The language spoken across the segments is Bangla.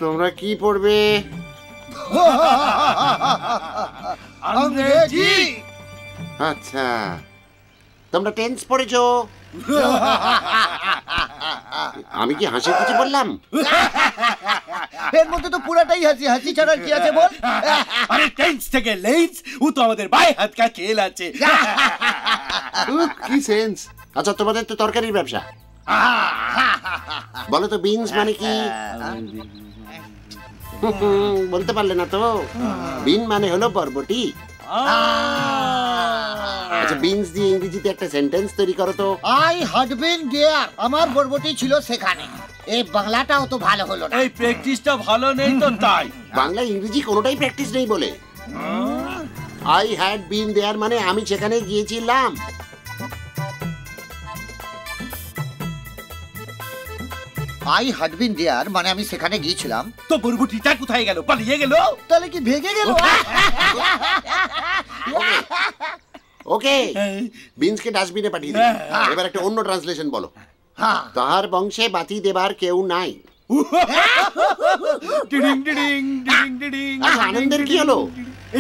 তোমরা কি পড়বে? अंग्रेजी। আচ্ছা, তোমরা টেন্স পড়েছো? আমি কি হাসি কিছু বললাম? এর মধ্যে তো পুরাটাই হাসি, হাসি ছাড়া কি আছে বল? আরে টেন্স থেকে লেন্স, ও তো আমাদের বাই হাত কা খেল আছে। কি সেন্স? আচ্ছা, তোমাদের তো তরকারির ব্যবসা, বলো তো বিনস মানে কি? বলতে পারলে না তো? বিন মানে হলো বরবটি। আচ্ছা, বিনস দিয়ে ইংরেজিতে একটা সেন্টেন্স তৈরি করো তো। আই হ্যাড বিন দেয়ার, আমার বরবটি ছিল সেখানে। এই বাংলাটাও তো ভালো হলো না। এই প্র্যাকটিসটা ভালো নেই তো তাই। বাংলা ইংরেজি কোনোটাই প্র্যাকটিস নেই বলে। আই হ্যাড বিন দেয়ার মানে আমি সেখানে গিয়েছিলাম। আই হ্যাড বিন দেয়ার মানে আমি সেখানে গিয়েছিলাম। তো বরবটিটা কোথায় গেল? পালিয়ে গেল? তাহলে কি ভেগে গেল? ওকে, বিনসকে ডাস্টবিনে পাঠিয়ে দিই। এবার একটা অন্য ট্রান্সলেশন বলো। তাহার বংশে বাতি দেবার কেউ নাই। ডিডিং ডিডিং ডিডিং ডিডিং। আনন্দের কি হলো?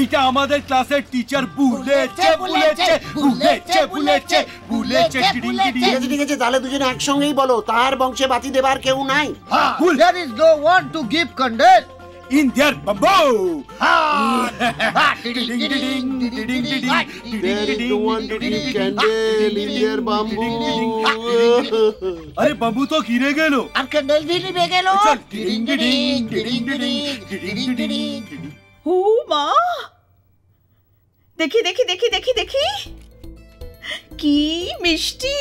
এইটা আমাদের ক্লাসের টিচার বলেছে বলেছে বলেছে বলেছে বলেছে ডিডিং ডিডিং। ঠিক আছে ঠিক আছে, তাহলে দুজনে একসঙ্গেই বলো, তাহার বংশে বাতি দেবার কেউ নাই। There is no one to give candle in their bamboo. There is no one to give candle in their bamboo. अरे बम्बू तो गिरे गेलो আর ক্যান্ডেল भी নিভে গেল। डिडिंग डिडिंग डिडिंग डिडिंग डिडिंग डिडिंग। ও মা, দেখি দেখি দেখি দেখি দেখি, কি মিষ্টি।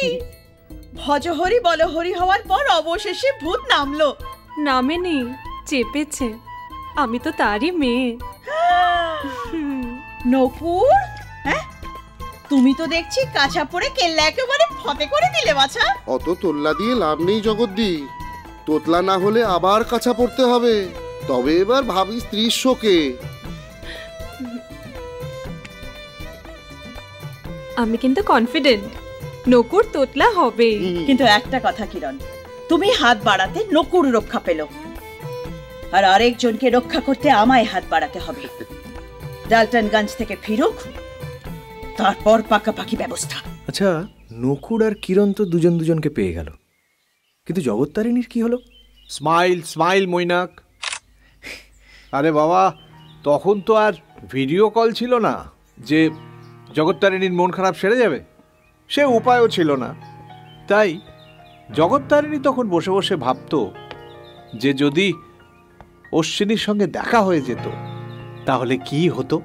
ভজহরি বলহরি হওয়ার পর অবশেষে ভূত নামলো। নামেনি, চেপেছে। আমি তো তারই মেয়ে। নকুর, হ্যাঁ তুমি তো দেখছি কাঁচা পড়ে কেল্লা একেবারে ফতে করে দিলে বাছা। অত তোল্লা দিয়ে লাভ নেই জগদ্দি, তোতলা না হলে আবার কাঁচা পড়তে হবে। তবে এবার ভাবি স্ত্রীর শোকে। আমি কিন্তু কনফিডেন্ট নকুর তোতলা হবে। কিন্তু একটা কথা কিরণ, তুমি হাত বাড়াতে নকুর রক্ষা পেল, আর আরেকজনকে রক্ষা করতে আমায় হাত বাড়াতে হবে। ডালটনগঞ্জ থেকে ফিরুক, তারপর পাকাপাকি ব্যবস্থা। আচ্ছা, নকুর আর কিরণ তো দুজন দুজনকে পেয়ে গেল, কিন্তু জগত্তারিণীর কি হলো? Smile smile Mainak. আরে বাবা, তখন তো আর ভিডিও কল ছিল না যে জগত্তারিণীর মন খারাপ সেরে যাবে, সে উপায়ও ছিল না। তাই জগত্তারিণী তখন বসে বসে ভাবতো যে যদি অশ্বিনীর সঙ্গে দেখা হয়ে যেত তাহলে কি হতো।